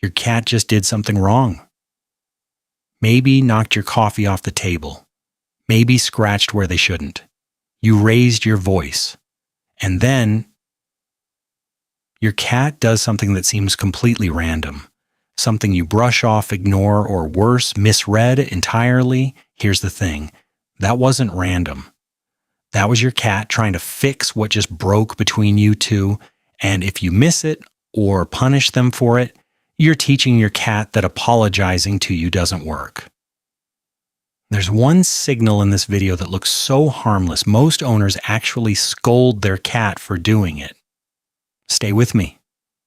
Your cat just did something wrong. Maybe knocked your coffee off the table. Maybe scratched where they shouldn't. You raised your voice. And then your cat does something that seems completely random. Something you brush off, ignore, or worse, misread entirely. Here's the thing. That wasn't random. That was your cat trying to fix what just broke between you two. And if you miss it or punish them for it, you're teaching your cat that apologizing to you doesn't work. There's one signal in this video that looks so harmless. Most owners actually scold their cat for doing it. Stay with me.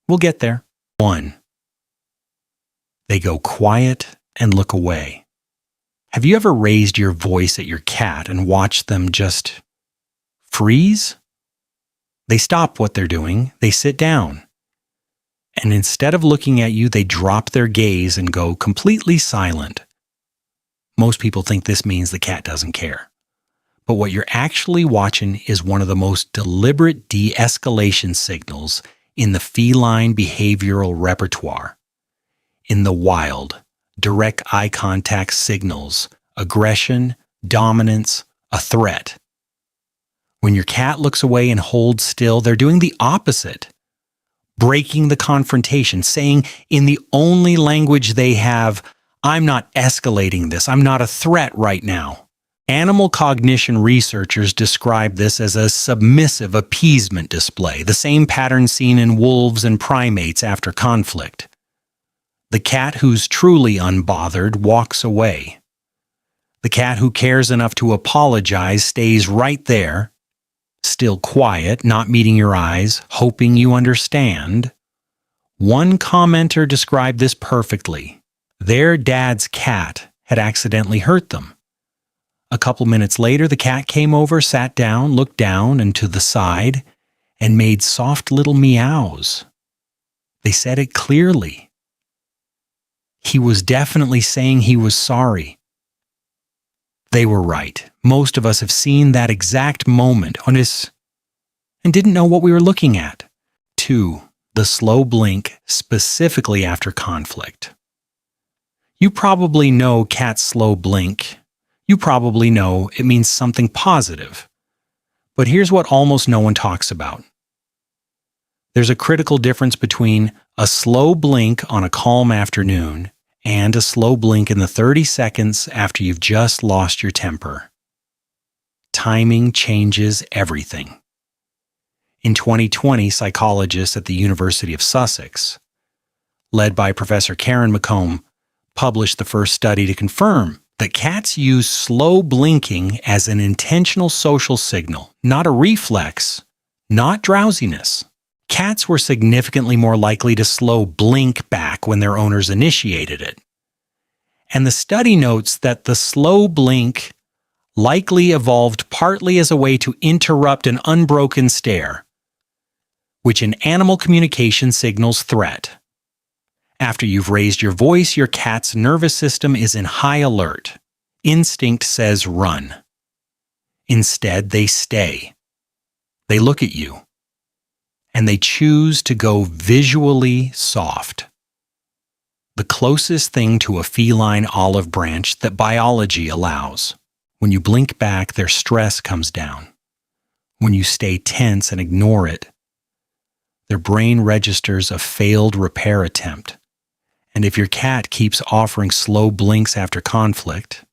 We'll get there. 1. They go quiet and look away. Have you ever raised your voice at your cat and watched them just freeze? They stop what they're doing. They sit down. And instead of looking at you, they drop their gaze and go completely silent. Most people think this means the cat doesn't care. But what you're actually watching is one of the most deliberate de-escalation signals in the feline behavioral repertoire. In the wild, direct eye contact signals aggression, dominance, a threat. When your cat looks away and holds still, they're doing the opposite. Breaking the confrontation, saying in the only language they have, I'm not escalating this. I'm not a threat right now. Animal cognition researchers describe this as a submissive appeasement display, the same pattern seen in wolves and primates after conflict. The cat who's truly unbothered walks away. The cat who cares enough to apologize stays right there, still quiet, not meeting your eyes, hoping you understand. One commenter described this perfectly. Their dad's cat had accidentally hurt them. A couple minutes later, the cat came over, sat down, looked down and to the side, and made soft little meows. They said it clearly. He was definitely saying he was sorry. They were right. Most of us have seen that exact moment on this and didn't know what we were looking at. 2. The slow blink, specifically after conflict. You probably know cats slow blink. You probably know it means something positive. But here's what almost no one talks about. There's a critical difference between a slow blink on a calm afternoon and a slow blink in the 30 seconds after you've just lost your temper. Timing changes everything. In 2020, psychologists at the University of Sussex, led by Professor Karen McComb, published the first study to confirm that cats use slow blinking as an intentional social signal, not a reflex, not drowsiness. Cats were significantly more likely to slow blink back when their owners initiated it. And the study notes that the slow blink likely evolved partly as a way to interrupt an unbroken stare, which in animal communication signals threat. After you've raised your voice, your cat's nervous system is in high alert. Instinct says run. Instead, they stay. They look at you. And they choose to go visually soft. The closest thing to a feline olive branch that biology allows. When you blink back, their stress comes down. When you stay tense and ignore it, their brain registers a failed repair attempt. And if your cat keeps offering slow blinks after conflict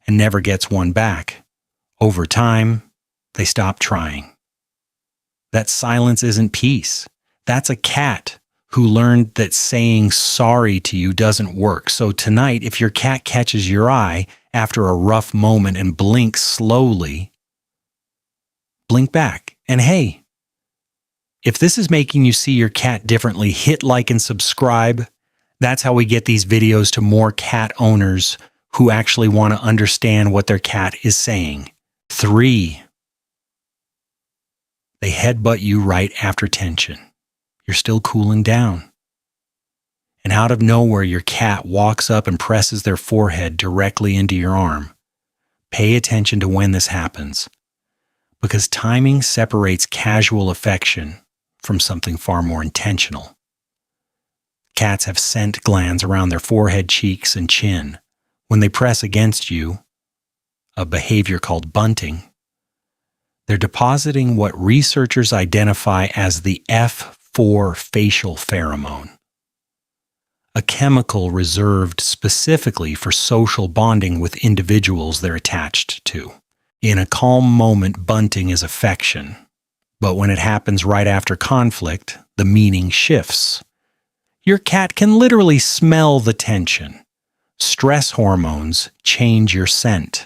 and never gets one back, over time, they stop trying. That silence isn't peace. That's a cat who learned that saying sorry to you doesn't work. So tonight, if your cat catches your eye after a rough moment and blinks slowly, blink back. And hey, if this is making you see your cat differently, hit like and subscribe. That's how we get these videos to more cat owners who actually want to understand what their cat is saying. 3. They headbutt you right after tension. You're still cooling down. And out of nowhere, your cat walks up and presses their forehead directly into your arm. Pay attention to when this happens, because timing separates casual affection from something far more intentional. Cats have scent glands around their forehead, cheeks, and chin. When they press against you, a behavior called bunting, they're depositing what researchers identify as the F4 facial pheromone, a chemical reserved specifically for social bonding with individuals they're attached to. In a calm moment, bunting is affection, but when it happens right after conflict, the meaning shifts. Your cat can literally smell the tension. Stress hormones change your scent.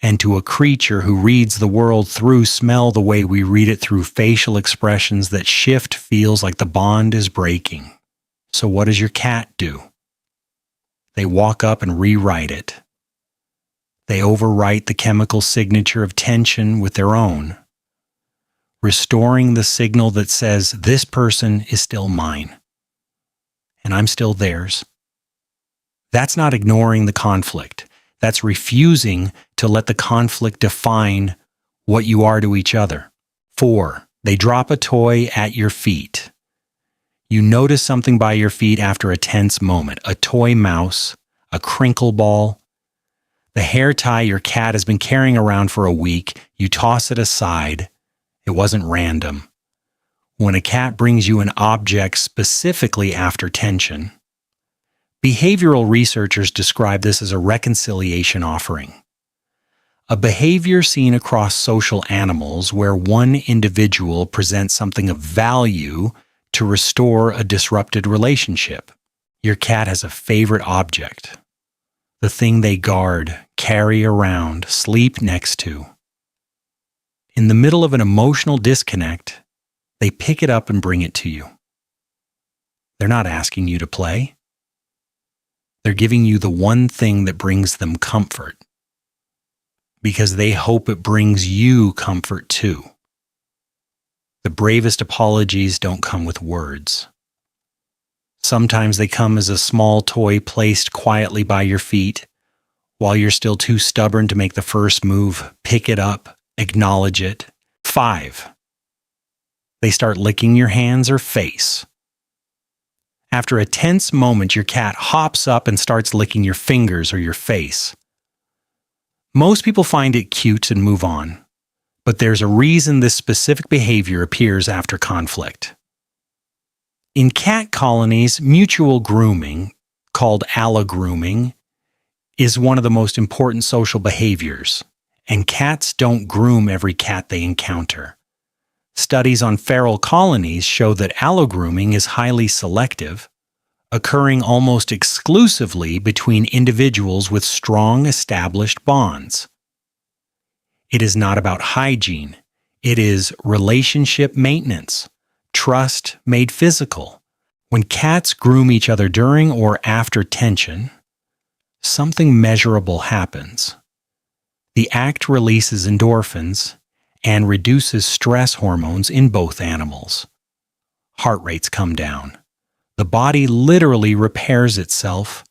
And to a creature who reads the world through smell the way we read it through facial expressions, that shift feels like the bond is breaking. So what does your cat do? They walk up and rewrite it. They overwrite the chemical signature of tension with their own, restoring the signal that says, this person is still mine, and I'm still theirs. That's not ignoring the conflict. That's refusing to let the conflict define what you are to each other. 4, they drop a toy at your feet. You notice something by your feet after a tense moment, a toy mouse, a crinkle ball, the hair tie your cat has been carrying around for a week. You toss it aside. It wasn't random. When a cat brings you an object specifically after tension, behavioral researchers describe this as a reconciliation offering, a behavior seen across social animals where one individual presents something of value to restore a disrupted relationship. Your cat has a favorite object, the thing they guard, carry around, sleep next to. In the middle of an emotional disconnect, they pick it up and bring it to you. They're not asking you to play. They're giving you the one thing that brings them comfort, because they hope it brings you comfort too. The bravest apologies don't come with words. Sometimes they come as a small toy placed quietly by your feet while you're still too stubborn to make the first move. Pick it up, acknowledge it. 5, they start licking your hands or face. After a tense moment, your cat hops up and starts licking your fingers or your face. Most people find it cute and move on, but there's a reason this specific behavior appears after conflict. In cat colonies, mutual grooming, called allogrooming, is one of the most important social behaviors, and cats don't groom every cat they encounter. Studies on feral colonies show that allogrooming is highly selective, occurring almost exclusively between individuals with strong established bonds. It is not about hygiene. It is relationship maintenance, trust made physical. When cats groom each other during or after tension, something measurable happens. The act releases endorphins and reduces stress hormones in both animals. Heart rates come down. The body literally repairs itself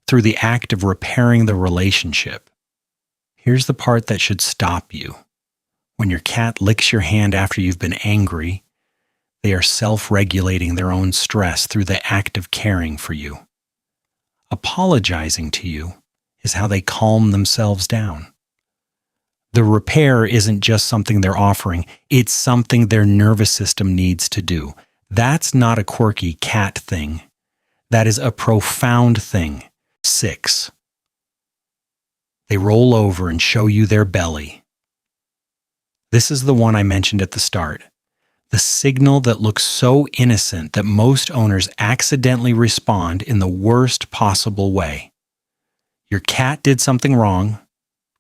through the act of repairing the relationship. Here's the part that should stop you. When your cat licks your hand after you've been angry, they are self-regulating their own stress through the act of caring for you. Apologizing to you is how they calm themselves down. The repair isn't just something they're offering, it's something their nervous system needs to do. That's not a quirky cat thing. That is a profound thing. 6, they roll over and show you their belly. This is the one I mentioned at the start. The signal that looks so innocent that most owners accidentally respond in the worst possible way. Your cat did something wrong.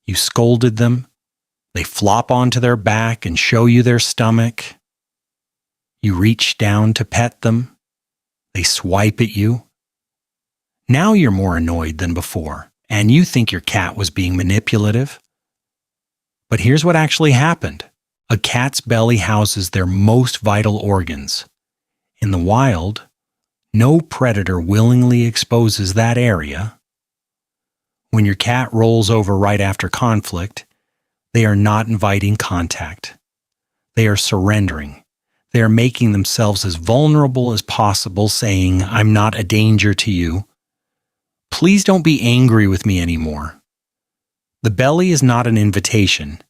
You scolded them. They flop onto their back and show you their stomach. You reach down to pet them. They swipe at you. Now you're more annoyed than before, and you think your cat was being manipulative. But here's what actually happened. A cat's belly houses their most vital organs. In the wild, no predator willingly exposes that area. When your cat rolls over right after conflict, they are not inviting contact. They are surrendering. They're making themselves as vulnerable as possible, saying, I'm not a danger to you. Please don't be angry with me anymore. The belly is not an invitation.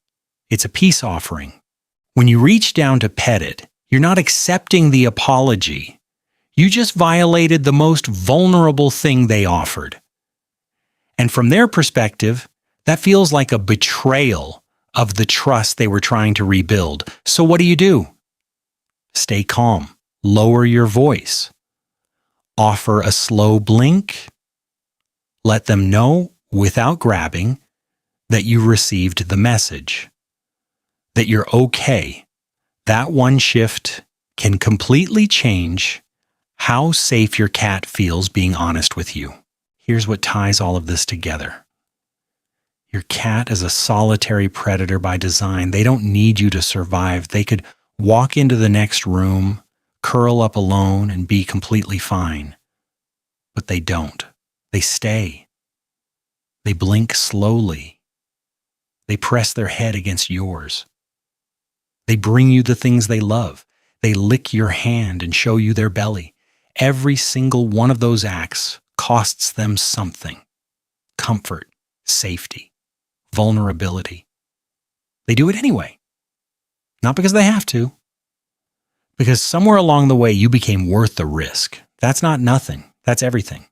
It's a peace offering. When you reach down to pet it, you're not accepting the apology. You just violated the most vulnerable thing they offered. And from their perspective, that feels like a betrayal of the trust they were trying to rebuild. So what do? Stay calm. Lower your voice. Offer a slow blink. Let them know, without grabbing, that you received the message. That you're okay. That one shift can completely change how safe your cat feels being honest with you. Here's what ties all of this together. Your cat is a solitary predator by design. They don't need you to survive. They could walk into the next room, curl up alone, and be completely fine. But they don't. They stay. They blink slowly. They press their head against yours. They bring you the things they love. They lick your hand and show you their belly. Every single one of those acts costs them something. Comfort, safety, vulnerability. They do it anyway. Not because they have to. Because somewhere along the way you became worth the risk. That's not nothing. That's everything.